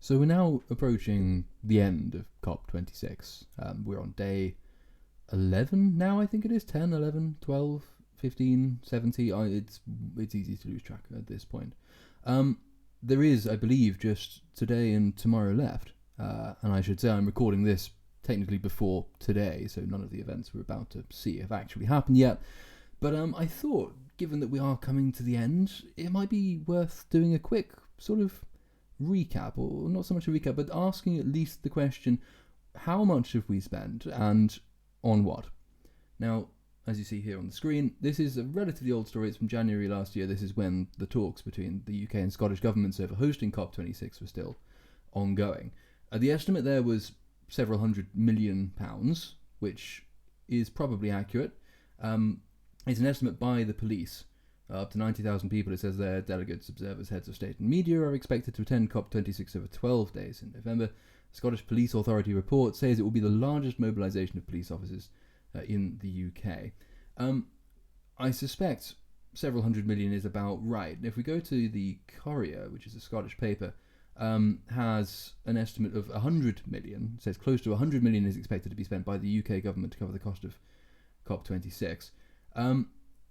So we're now approaching the end of COP26. We're on day 11 now, I think it is. 10, 11, 12, 15, 70. It's easy to lose track at this point. There is, I believe, just today and tomorrow left. And I should say I'm recording this technically before today, so none of the events we're about to see have actually happened yet. But I thought, given that we are coming to the end, it might be worth doing a quick sort of recap, or not so much a recap, but asking at least the question, how much have we spent and on what? Now, as you see here on the screen, this is a relatively old story. It's from January last year. This is when the talks between the UK and Scottish governments over hosting COP26 were still ongoing. The estimate there was several £100 million, which is probably accurate. It's an estimate by the police. Up to 90,000 people, it says there, delegates, observers, heads of state and media are expected to attend COP26 over 12 days in November. The Scottish Police Authority report says it will be the largest mobilisation of police officers in the UK. I suspect several hundred million is about right. If we go to the Courier, which is a Scottish paper, has an estimate of 100 million, says close to 100 million is expected to be spent by the UK government to cover the cost of COP26.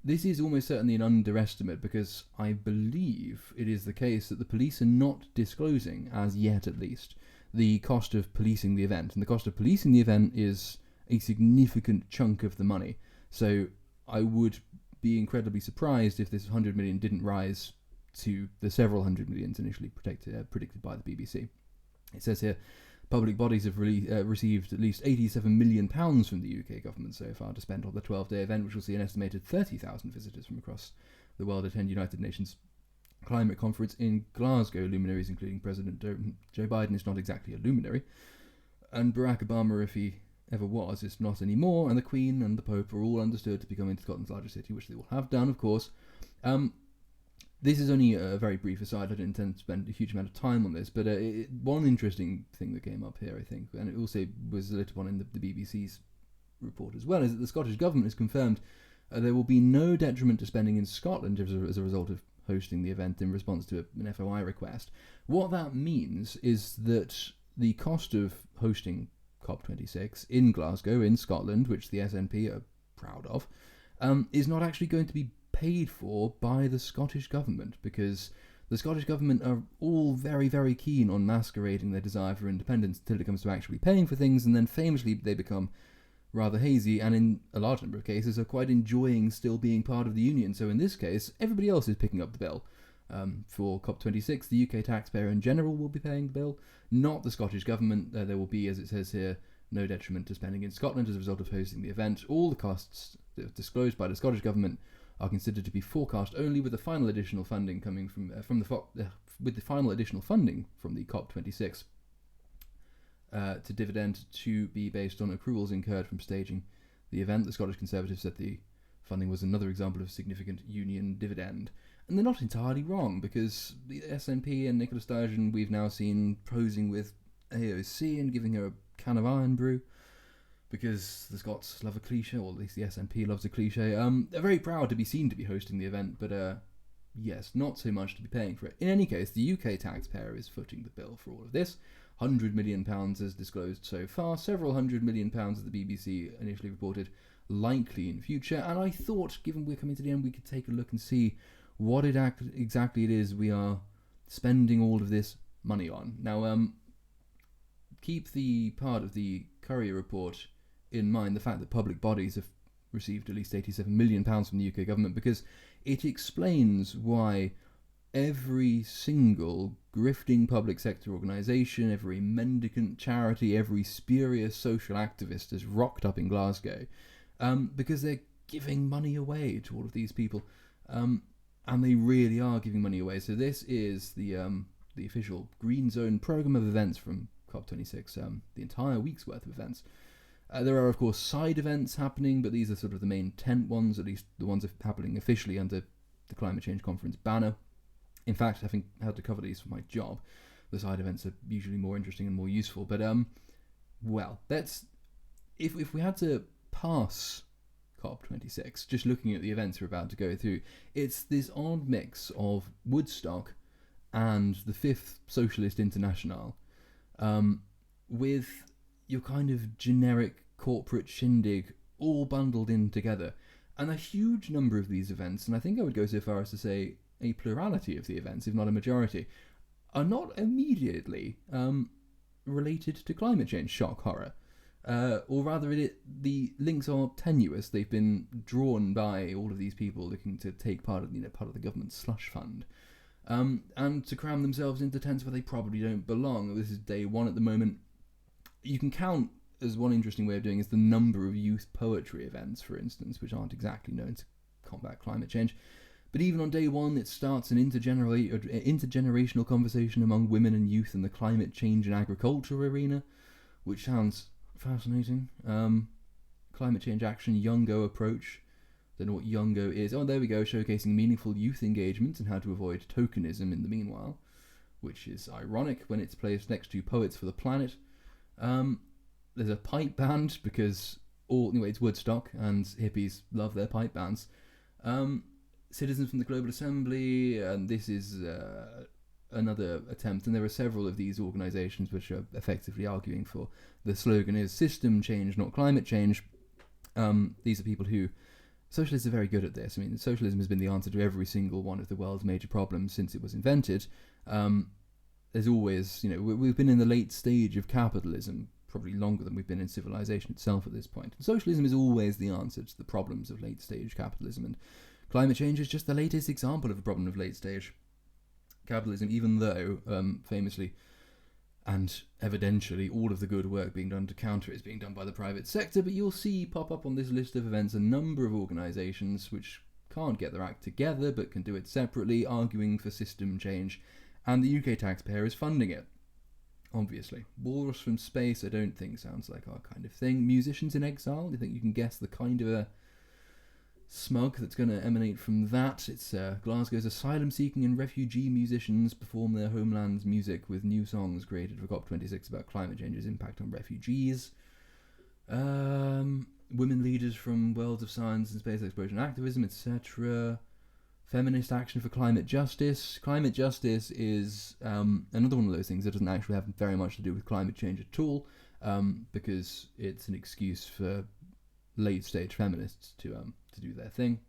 This is almost certainly an underestimate, because I believe it is the case that the police are not disclosing, as yet at least, the cost of policing the event. And the cost of policing the event is a significant chunk of the money. So I would be incredibly surprised if this 100 million didn't rise to the several hundred millions initially predicted by the BBC. It says here, public bodies have received at least £87 million from the UK government so far to spend on the 12-day event, which will see an estimated 30,000 visitors from across the world attend United Nations Climate Conference in Glasgow. Luminaries including President Joe Biden is not exactly a luminary, and Barack Obama, if he ever was, is not anymore, and the Queen and the Pope are all understood to be coming to Scotland's largest city, which they will have done, of course. This is only a very brief aside. I didn't intend to spend a huge amount of time on this, but one interesting thing that came up here, I think, and it also was a little one in the BBC's report as well, is that the Scottish Government has confirmed there will be no detriment to spending in Scotland as a result of hosting the event in response to an FOI request. What that means is that the cost of hosting COP26 in Glasgow, in Scotland, which the SNP are proud of, is not actually going to be paid for by the Scottish Government, because the Scottish Government are all very, very keen on masquerading their desire for independence until it comes to actually paying for things, and then famously they become rather hazy, and in a large number of cases are quite enjoying still being part of the Union. So in this case, everybody else is picking up the bill. For COP26, the UK taxpayer in general will be paying the bill, not the Scottish Government. There will be, as it says here, no detriment to spending in Scotland as a result of hosting the event. All the costs disclosed by the Scottish Government are considered to be forecast only, with the final additional funding coming with the final additional funding from the COP26 to dividend to be based on accruals incurred from staging the event. The Scottish Conservatives said the funding was another example of significant union dividend, and they're not entirely wrong, because the SNP and Nicola Sturgeon we've now seen posing with AOC and giving her a can of iron brew, because the Scots love a cliche, or at least the SNP loves a cliche. They're very proud to be seen to be hosting the event, but yes, not so much to be paying for it. In any case, the UK taxpayer is footing the bill for all of this. £100 million as disclosed so far, several £100 million as the BBC initially reported, likely in future. And I thought, given we're coming to the end, we could take a look and see what exactly it is we are spending all of this money on. Now, keep the part of the Courier report in mind, the fact that public bodies have received at least £87 million from the UK government, because it explains why every single grifting public sector organisation, every mendicant charity, every spurious social activist has rocked up in Glasgow, because they're giving money away to all of these people, and they really are giving money away. So this is the official Green Zone programme of events from COP26, the entire week's worth of events. There are, of course, side events happening, but these are sort of the main tent ones, at least the ones happening officially under the Climate Change Conference banner. In fact, having had to cover these for my job, the side events are usually more interesting and more useful. But, well, if we had to pass COP26, just looking at the events we're about to go through, it's this odd mix of Woodstock and the 5th Socialist International with your kind of generic corporate shindig all bundled in together. And a huge number of these events, and I think I would go so far as to say a plurality of the events, if not a majority, are not immediately related to climate change. Shock, horror. Or rather, the links are tenuous. They've been drawn by all of these people looking to take part of the government slush fund, and to cram themselves into tents where they probably don't belong. This is day one at the moment. You can count, as one interesting way of doing, is the number of youth poetry events, for instance, which aren't exactly known to combat climate change. But even on day one, it starts an intergenerational conversation among women and youth in the climate change and agriculture arena, which sounds fascinating. Climate change action, Youngo approach. Don't know what Youngo is. Oh, there we go, showcasing meaningful youth engagement and how to avoid tokenism in the meanwhile, which is ironic when it's placed next to Poets for the Planet. There's a pipe band because it's Woodstock and hippies love their pipe bands. Citizens from the Global Assembly, and this is another attempt, and there are several of these organisations which are effectively arguing for the slogan is system change, not climate change. These are people who, socialists are very good at this. I mean, socialism has been the answer to every single one of the world's major problems since it was invented. There's always, we've been in the late stage of capitalism, probably longer than we've been in civilization itself at this point. And socialism is always the answer to the problems of late stage capitalism, and climate change is just the latest example of a problem of late stage capitalism, even though, famously and evidentially, all of the good work being done to counter it is being done by the private sector. But you'll see pop up on this list of events a number of organisations which can't get their act together but can do it separately, arguing for system change, and the UK taxpayer is funding it. Obviously. Walrus from Space, I don't think sounds like our kind of thing. Musicians in Exile, do you think you can guess the kind of a smug that's going to emanate from that? It's Glasgow's asylum-seeking and refugee musicians perform their homeland's music with new songs created for COP26 about climate change's impact on refugees. Women leaders from worlds of science and space exploration activism, etc. Feminist action for climate justice. Climate justice is another one of those things that doesn't actually have very much to do with climate change at all, because it's an excuse for late-stage feminists to do their thing.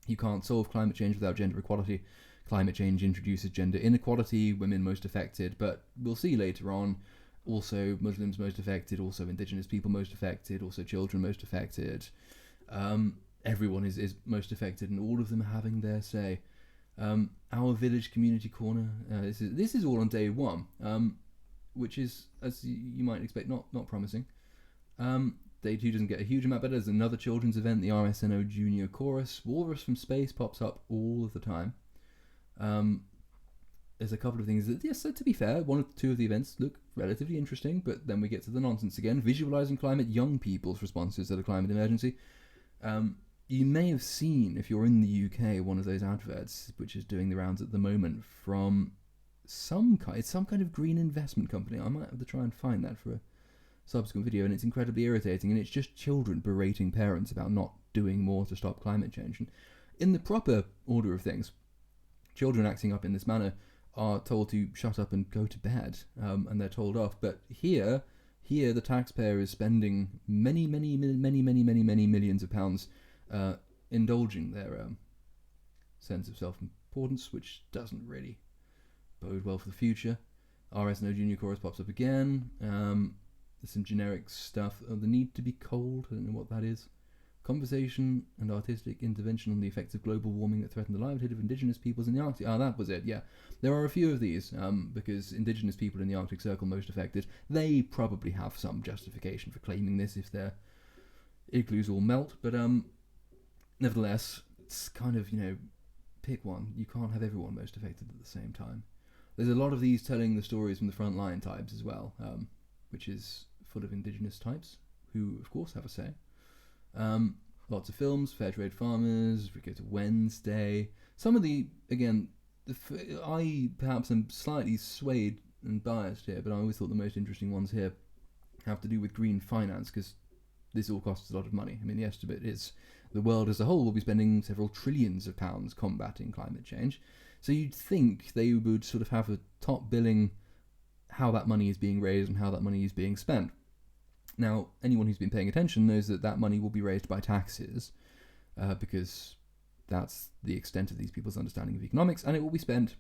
You can't solve climate change without gender equality. Climate change introduces gender inequality, women most affected, but we'll see later on, also Muslims most affected, also indigenous people most affected, also children most affected. Everyone is most affected, and all of them having their say. Our village community corner, this is all on day one, which is, as you might expect, not promising. Day 2 doesn't get a huge amount better. There's another children's event, the RSNO Junior Chorus. Walrus from Space pops up all of the time. There's a couple of things that, yes, so to be fair, one or two of the events look relatively interesting, but then we get to the nonsense again. Visualising climate, young people's responses to the climate emergency. You may have seen, if you're in the UK, one of those adverts, which is doing the rounds at the moment, from some kind of green investment company. I might have to try and find that for a subsequent video, and it's incredibly irritating, and it's just children berating parents about not doing more to stop climate change. And in the proper order of things, children acting up in this manner are told to shut up and go to bed, and they're told off. But here the taxpayer is spending many millions of pounds indulging their sense of self-importance, which doesn't really bode well for the future. RSNO Junior Chorus pops up again. There's some generic stuff. The need to be cold, I don't know what that is. Conversation and artistic intervention on the effects of global warming that threaten the livelihood of indigenous peoples in the Arctic. That was it, yeah. There are a few of these, because indigenous people in the Arctic Circle most affected, they probably have some justification for claiming this if their igloos all melt, but nevertheless, it's kind of, pick one. You can't have everyone most affected at the same time. There's a lot of these telling the stories from the front line types as well, which is full of indigenous types, who of course have a say. Lots of films, Fair Trade Farmers, we go to Wednesday. Some of the, again, I perhaps am slightly swayed and biased here, but I always thought the most interesting ones here have to do with green finance, because this all costs a lot of money. I mean, the estimate is the world as a whole will be spending several trillions of pounds combating climate change. So you'd think they would sort of have a top billing how that money is being raised and how that money is being spent. Now, anyone who's been paying attention knows that that money will be raised by taxes, because that's the extent of these people's understanding of economics, and it will be spent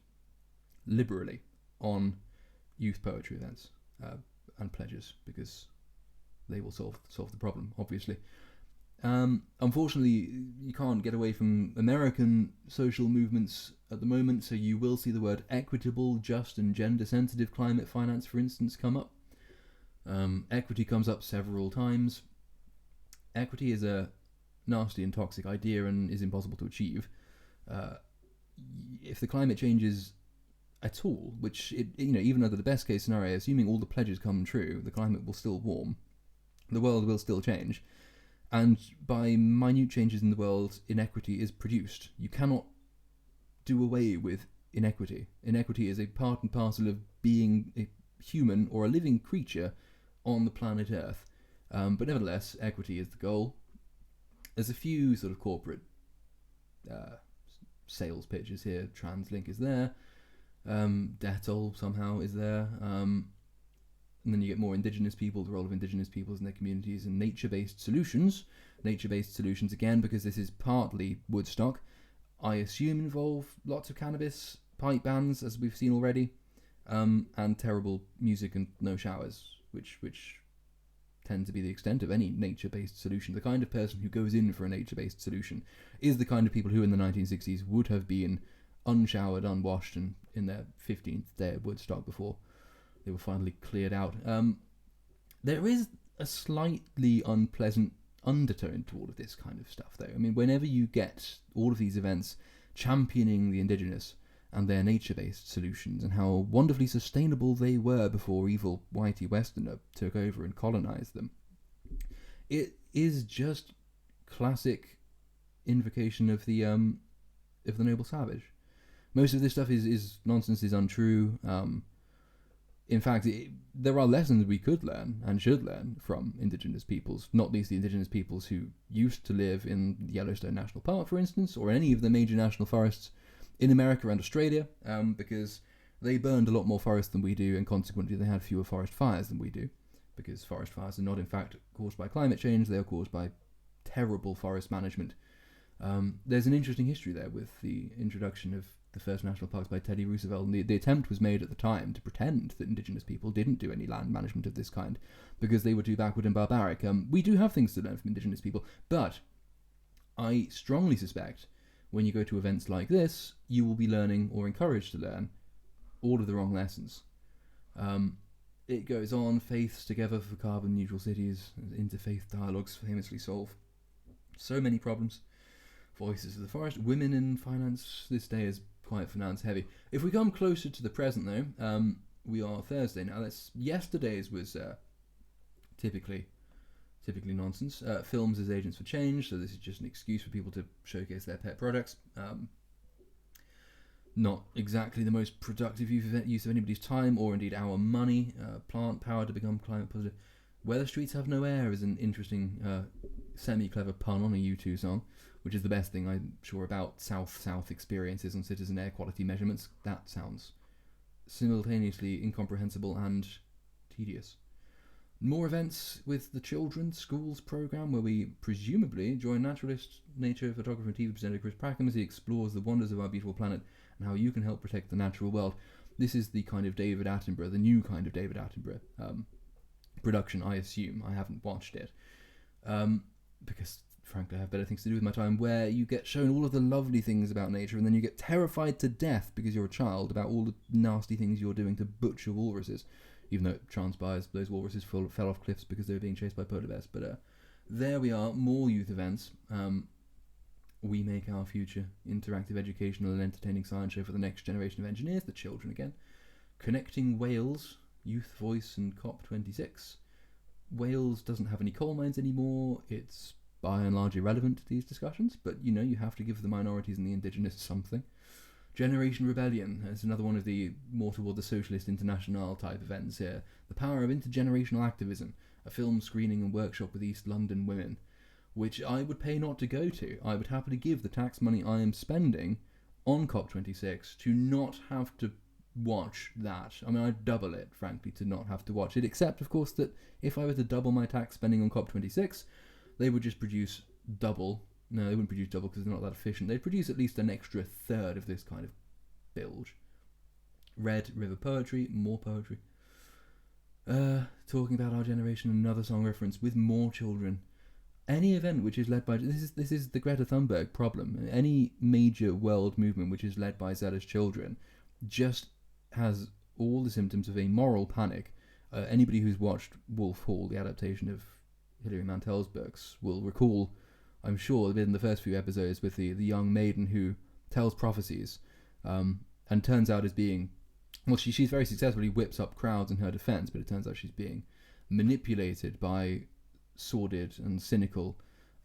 liberally on youth poetry events and pledges, because they will solve the problem, obviously. Unfortunately, you can't get away from American social movements at the moment, so you will see the word equitable, just, and gender-sensitive climate finance, for instance, come up. Equity comes up several times. Equity is a nasty and toxic idea and is impossible to achieve. If the climate changes at all, which even under the best case scenario, assuming all the pledges come true, the climate will still warm, the world will still change, and by minute changes in the world, inequity is produced. You cannot do away with inequity. Inequity is a part and parcel of being a human or a living creature on the planet Earth. But nevertheless, equity is the goal. There's a few sort of corporate sales pitches here. TransLink is there. Dettol somehow is there. And then you get more indigenous people, the role of indigenous peoples in their communities, and nature-based solutions. Nature-based solutions, again, because this is partly Woodstock, I assume involve lots of cannabis, pipe bans, as we've seen already, and terrible music and no showers, which tend to be the extent of any nature-based solution. The kind of person who goes in for a nature-based solution is the kind of people who in the 1960s would have been unshowered, unwashed, and in their 15th day at Woodstock before they were finally cleared out. There is a slightly unpleasant undertone to all of this kind of stuff, though. I mean, whenever you get all of these events championing the indigenous and their nature-based solutions and how wonderfully sustainable they were before evil whitey westerner took over and colonized them, it is just classic invocation of the noble savage. Most of this stuff is nonsense, is untrue. In fact, there are lessons we could learn and should learn from indigenous peoples, not least the indigenous peoples who used to live in Yellowstone National Park, for instance, or any of the major national forests in America and Australia, because they burned a lot more forest than we do, and consequently they had fewer forest fires than we do, because forest fires are not in fact caused by climate change, they are caused by terrible forest management. There's an interesting history there with the introduction of the first national parks by Teddy Roosevelt, and the attempt was made at the time to pretend that indigenous people didn't do any land management of this kind because they were too backward and barbaric. We do have things to learn from indigenous people, but I strongly suspect when you go to events like this, you will be learning, or encouraged to learn, all of the wrong lessons. It goes on, faiths together for carbon neutral cities, interfaith dialogues famously solve so many problems. Voices of the forest, women in finance, this day is quite finance heavy. If we come closer to the present though, we are Thursday now. Yesterday's was typically nonsense. Films as agents for change, so this is just an excuse for people to showcase their pet products. Not exactly the most productive use of anybody's time or indeed our money. Plant power to become climate positive. Where the streets have no air is an interesting semi-clever pun on a U2 song, which is the best thing I'm sure about South-South experiences on citizen air quality measurements. That sounds simultaneously incomprehensible and tedious. More events with the Children's Schools programme, where we presumably join naturalist, nature photographer and TV presenter Chris Prackham as he explores the wonders of our beautiful planet and how you can help protect the natural world. This is the kind of David Attenborough, the new kind of David Attenborough production, I assume. I haven't watched it. Because frankly I have better things to do with my time, where you get shown all of the lovely things about nature and then you get terrified to death because you're a child about all the nasty things you're doing to butcher walruses, even though it transpires those walruses fell off cliffs because they were being chased by polar bears. But there we are, more youth events. We make our future, interactive educational and entertaining science show for the next generation of engineers, the children again. Connecting Wales, Youth Voice and COP26. Wales doesn't have any coal mines anymore. It's by and large irrelevant to these discussions, but you have to give the minorities and the indigenous something. Generation Rebellion is another one of the more toward the Socialist International type events here. The Power of Intergenerational Activism, a film screening and workshop with East London women, which I would pay not to go to. I would happily give the tax money I am spending on COP26 to not have to watch that. I mean, I'd double it, frankly, to not have to watch it, except, of course, that if I were to double my tax spending on COP26, they would just produce double. No, they wouldn't produce double because they're not that efficient. They'd produce at least an extra third of this kind of bilge. Red River Poetry, more poetry. Talking about our generation, another song reference with more children. Any event which is led by... This is the Greta Thunberg problem. Any major world movement which is led by zealous children just has all the symptoms of a moral panic. Anybody who's watched Wolf Hall, the adaptation of Hilary Mantel's books, will recall, I'm sure, within the first few episodes with the young maiden who tells prophecies and turns out as being... Well, she's very successfully whips up crowds in her defense, but it turns out she's being manipulated by sordid and cynical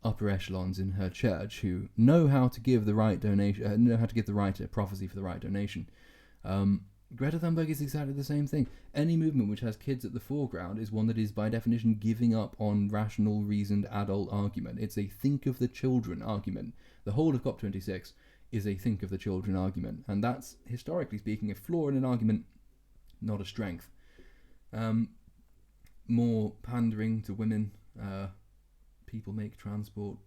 upper echelons in her church who know how to give the right donation, know how to give the right prophecy for the right donation. Greta Thunberg is exactly the same thing. Any movement which has kids at the foreground is one that is by definition giving up on rational, reasoned adult argument. It's a think of the children argument. The whole of COP26 is a think of the children argument, and that's, historically speaking, a flaw in an argument, not a strength. More pandering to women. People make transport.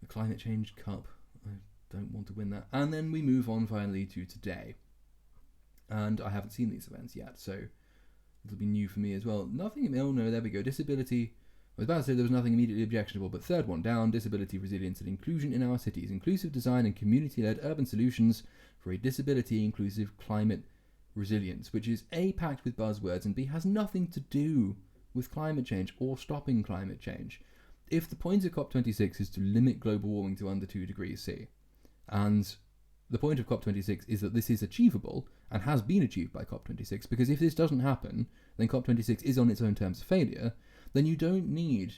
The climate change cup. I don't want to win that. And then we move on finally to today. And I haven't seen these events yet, so it'll be new for me as well. Nothing, oh no, there we go. Disability. I was about to say there was nothing immediately objectionable, but third one down, disability, resilience and inclusion in our cities. Inclusive design and community-led urban solutions for a disability-inclusive climate resilience, which is A, packed with buzzwords, and B, has nothing to do with climate change or stopping climate change. If the point of COP26 is to limit global warming to under 2 degrees C, and the point of COP26 is that this is achievable and has been achieved by COP26, because if this doesn't happen, then COP26 is on its own terms a failure, then you don't need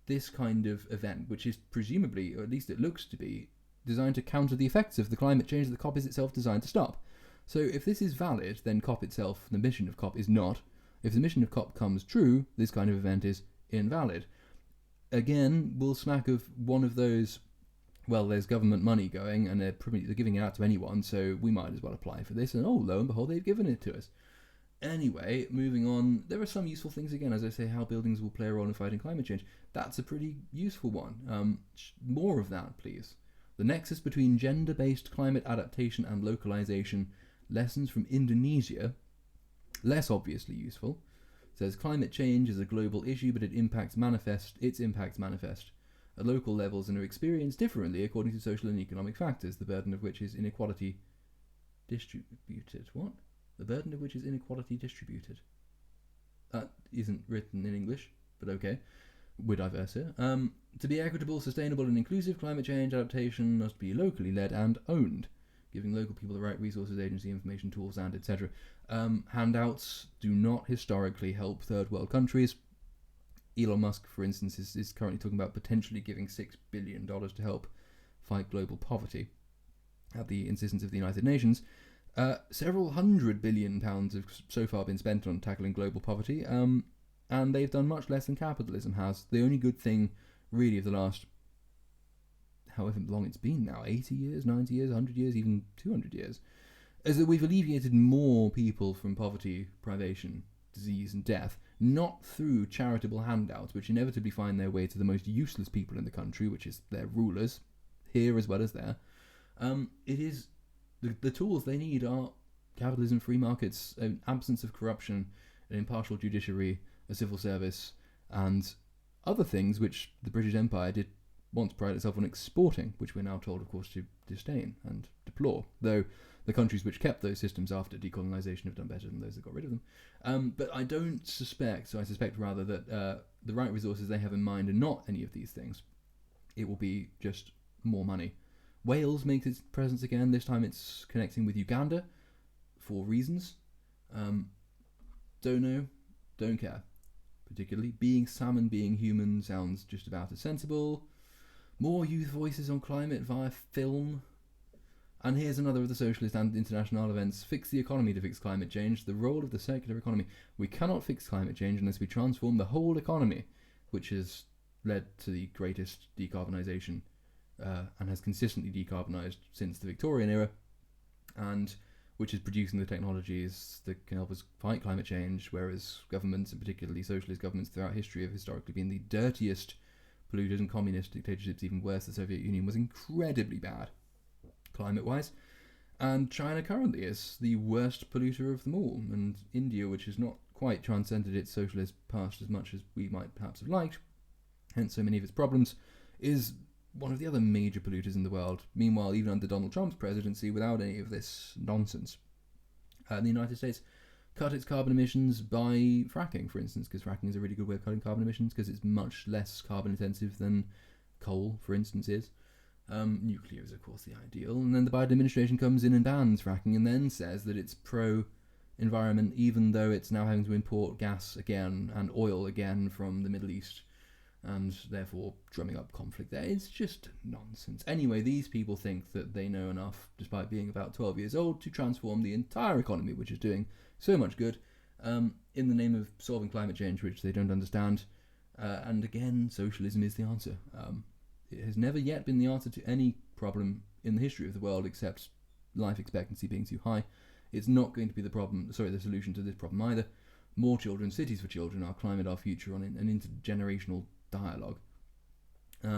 this kind of event, which is presumably, or at least it looks to be, designed to counter the effects of the climate change that the COP is itself designed to stop. So if this is valid, then COP itself, the mission of COP, is not. If the mission of COP comes true, this kind of event is invalid. Again, we'll smack of one of those, well, there's government money going, and they're giving it out to anyone, so we might as well apply for this, and oh, lo and behold, they've given it to us. Anyway, moving on, there are some useful things again, as I say, how buildings will play a role in fighting climate change. That's a pretty useful one. More of that, please. The nexus between gender-based climate adaptation and localization, lessons from Indonesia, less obviously useful. It says climate change is a global issue, but its impacts manifest at local levels and are experienced differently according to social and economic factors, the burden of which is inequality distributed. What? The burden of which is inequality distributed. That isn't written in English, but okay. We're diverse here. To be equitable, sustainable and inclusive, climate change adaptation must be locally led and owned, giving local people the right resources, agency, information, tools, and etc. Handouts do not historically help third world countries. Elon Musk, for instance, is currently talking about potentially giving $6 billion to help fight global poverty at the insistence of the United Nations. Several £100 billion have so far been spent on tackling global poverty, and they've done much less than capitalism has. The only good thing, really, of the last, however long it's been now, 80 years, 90 years, 100 years, even 200 years, is that we've alleviated more people from poverty, privation, disease and death, not through charitable handouts, which inevitably find their way to the most useless people in the country, which is their rulers, here as well as there. It is the tools they need are capitalism, free markets, an absence of corruption, an impartial judiciary, a civil service, and other things which the British Empire did once pride itself on exporting, which we're now told, of course, to disdain and deplore, though the countries which kept those systems after decolonisation have done better than those that got rid of them. But I don't suspect, so I suspect rather that the right resources they have in mind are not any of these things. It will be just more money. Wales makes its presence again. This time it's connecting with Uganda for reasons. Don't know, don't care. Particularly, being salmon, being human sounds just about as sensible. More youth voices on climate via film. And here's another of the socialist and international events. Fix the economy to fix climate change. The role of the circular economy. We cannot fix climate change unless we transform the whole economy, which has led to the greatest decarbonisation and has consistently decarbonised since the Victorian era. And which is producing the technologies that can help us fight climate change, whereas governments, and particularly socialist governments throughout history, have historically been the dirtiest polluters, and communist dictatorships even worse. The Soviet Union was incredibly bad climate-wise, and China currently is the worst polluter of them all, and India, which has not quite transcended its socialist past as much as we might perhaps have liked, hence so many of its problems, is one of the other major polluters in the world. Meanwhile, even under Donald Trump's presidency, without any of this nonsense, the United States cut its carbon emissions by fracking, for instance, because fracking is a really good way of cutting carbon emissions because it's much less carbon intensive than coal, for instance, is. Nuclear is, of course, the ideal. And then the Biden administration comes in and bans fracking and then says that it's pro-environment, even though it's now having to import gas again and oil again from the Middle East, and therefore drumming up conflict there. It's just nonsense. Anyway, these people think that they know enough, despite being about 12 years old, to transform the entire economy, which is doing so much good, in the name of solving climate change, which they don't understand. And again, socialism is the answer. It has never yet been the answer to any problem in the history of the world, except life expectancy being too high. It's not going to be the solution to this problem either. More children, cities for children, our climate, our future, on an intergenerational dialogue. There's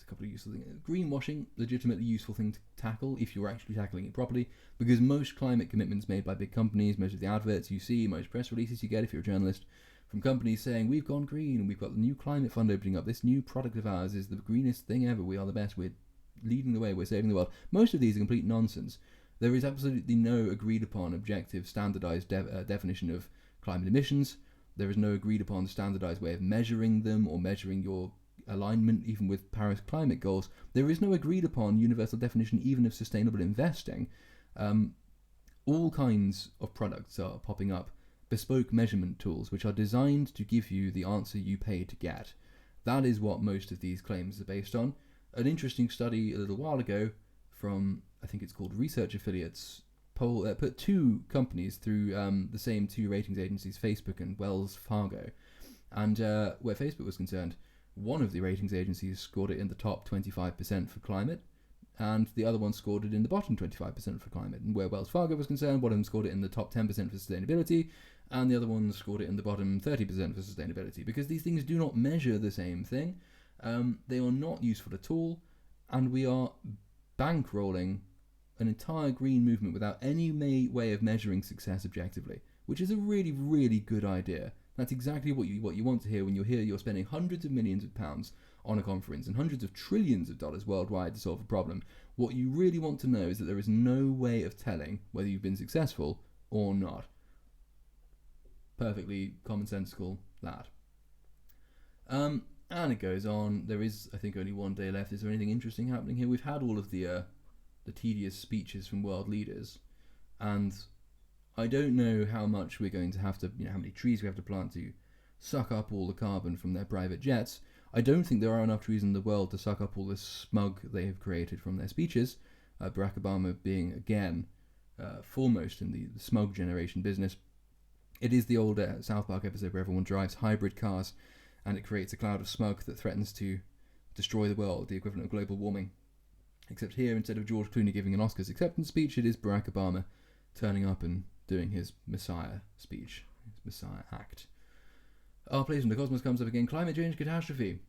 a couple of useful things. Greenwashing, legitimately useful thing to tackle if you're actually tackling it properly, because most climate commitments made by big companies, most of the adverts you see, most press releases you get if you're a journalist, from companies saying we've gone green and we've got the new climate fund opening up, this new product of ours is the greenest thing ever, we are the best, we're leading the way, we're saving the world. Most of these are complete nonsense. There is absolutely no agreed upon objective standardized definition of climate emissions. There is no agreed upon standardized way of measuring them or measuring your alignment even with Paris climate goals. There is no agreed upon universal definition even of sustainable investing. All kinds of products are popping up, bespoke measurement tools which are designed to give you the answer you pay to get. That is what most of these claims are based on. An interesting study a little while ago from, I think it's called Research Affiliates, put two companies through the same two ratings agencies, Facebook and Wells Fargo. And where Facebook was concerned, one of the ratings agencies scored it in the top 25% for climate, and the other one scored it in the bottom 25% for climate. And where Wells Fargo was concerned, one of them scored it in the top 10% for sustainability, and the other one scored it in the bottom 30% for sustainability, because these things do not measure the same thing. They are not useful at all, and we are bankrolling an entire green movement without any way of measuring success objectively, which is a really, really good idea. That's exactly what you want to hear when you're spending hundreds of millions of pounds on a conference and hundreds of trillions of dollars worldwide to solve a problem. What you really want to know is that there is no way of telling whether you've been successful or not. Perfectly commonsensical, that. And it goes on. There is, I think, only one day left. Is there anything interesting happening here? We've had all of the tedious speeches from world leaders, and I don't know how much we're going to have to, how many trees we have to plant to suck up all the carbon from their private jets. I don't think there are enough trees in the world to suck up all the smog they have created from their speeches. Barack Obama being, again, foremost in the smog generation business. It is the old South Park episode where everyone drives hybrid cars and it creates a cloud of smog that threatens to destroy the world, the equivalent of global warming. Except here, instead of George Clooney giving an Oscars acceptance speech, it is Barack Obama turning up and doing his Messiah speech, his Messiah act. Our place in the cosmos comes up again. Climate change catastrophe.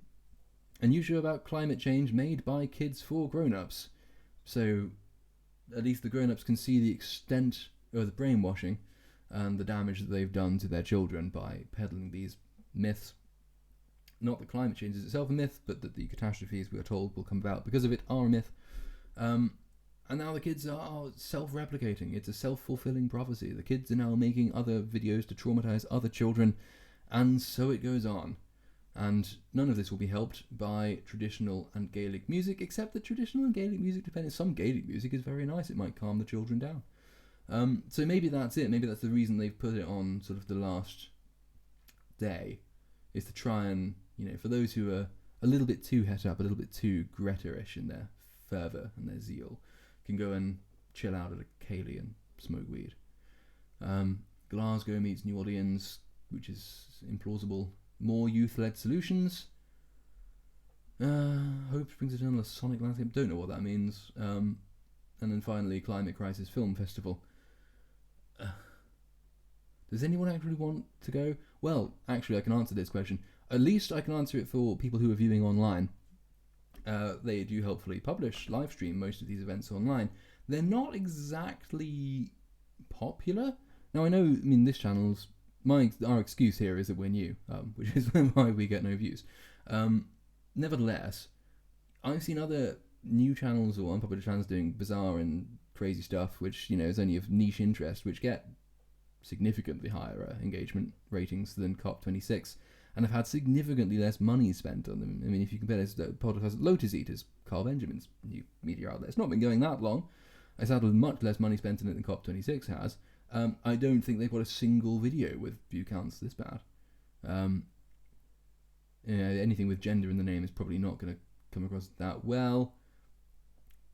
A new show about climate change made by kids for grown-ups. So at least the grown-ups can see the extent of the brainwashing and the damage that they've done to their children by peddling these myths. Not that climate change is itself a myth, but that the catastrophes we are told will come about because of it are a myth. And now the kids are self-replicating. It's a self-fulfilling prophecy. The kids are now making other videos to traumatize other children, and so it goes on. And none of this will be helped by traditional and Gaelic music, except that traditional and Gaelic music, depending, some Gaelic music is very nice. It might calm the children down. So maybe that's it. Maybe that's the reason they've put it on sort of the last day, is to try and, for those who are a little bit too het up, a little bit too Greta-ish in their fervour and their zeal, can go and chill out at a ceilidh and smoke weed. Glasgow meets New Orleans, which is implausible. More youth-led solutions. Hope springs eternal, a sonic landscape. Don't know what that means. And then finally, Climate Crisis Film Festival. Does anyone actually want to go? Well, actually, I can answer this question. At least I can answer it for people who are viewing online. They do helpfully publish, live stream most of these events online. They're not exactly popular. Now, I know, this channel's... Our excuse here is that we're new, which is why we get no views. Nevertheless, I've seen other new channels or unpopular channels doing bizarre and crazy stuff, which, is only of niche interest, which get significantly higher engagement ratings than COP26, and have had significantly less money spent on them. If you compare this to podcast Lotus Eaters, Carl Benjamin's new media outlet, it's not been going that long. It's had much less money spent on it than COP26 has. I don't think they've got a single video with view counts this bad. Anything with gender in the name is probably not going to come across that well.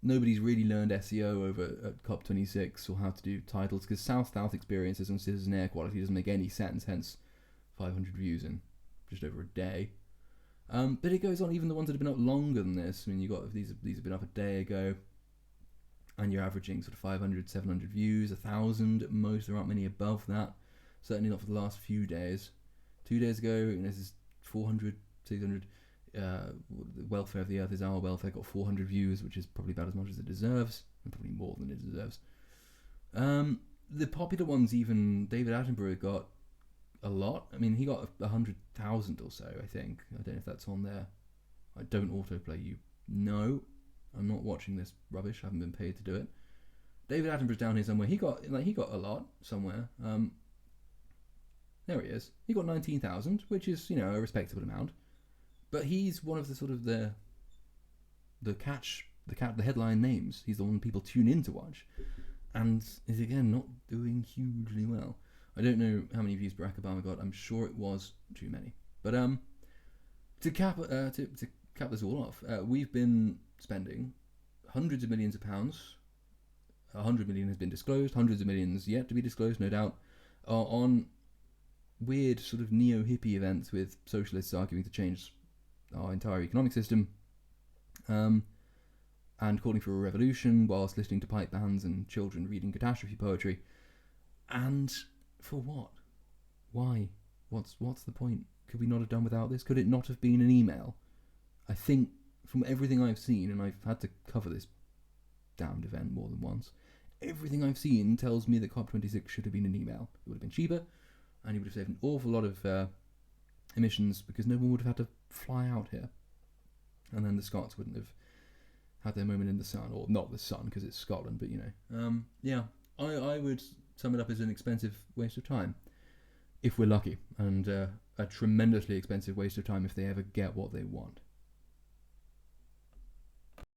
Nobody's really learned SEO over at COP26 or how to do titles, because South-South experiences and citizen air quality doesn't make any sense, hence 500 views in just over a day. But it goes on, even the ones that have been up longer than this. You got these have been up a day ago, and you're averaging sort of 500, 700 views, 1,000 at most. There aren't many above that, certainly not for the last few days. 2 days ago, this is 400, 600. The welfare of the earth is our welfare, got 400 views, which is probably about as much as it deserves, and probably more than it deserves. The popular ones, even David Attenborough got a lot. He got 100,000 or so, I think. I don't know if that's on there. I don't autoplay you. No, I'm not watching this rubbish. I haven't been paid to do it. David Attenborough's down here somewhere. He got a lot somewhere. There he is. He got 19,000, which is a respectable amount. But he's one of the sort of the headline names. He's the one people tune in to watch, and is again not doing hugely well. I don't know how many views Barack Obama got. I'm sure it was too many. But to cap this all off, we've been spending hundreds of millions of pounds. 100 million has been disclosed. Hundreds of millions yet to be disclosed, no doubt, on weird sort of neo-hippie events with socialists arguing to change our entire economic system, and calling for a revolution whilst listening to pipe bands and children reading catastrophe poetry. And for what? Why? What's the point? Could we not have done without this? Could it not have been an email? I think from everything I've seen, and I've had to cover this damned event more than once, everything I've seen tells me that COP26 should have been an email. It would have been cheaper, and it would have saved an awful lot of emissions, because no one would have had to fly out here, and then the Scots wouldn't have had their moment in the sun, or not the sun because it's Scotland, but I would sum it up as an expensive waste of time if we're lucky, and a tremendously expensive waste of time if they ever get what they want.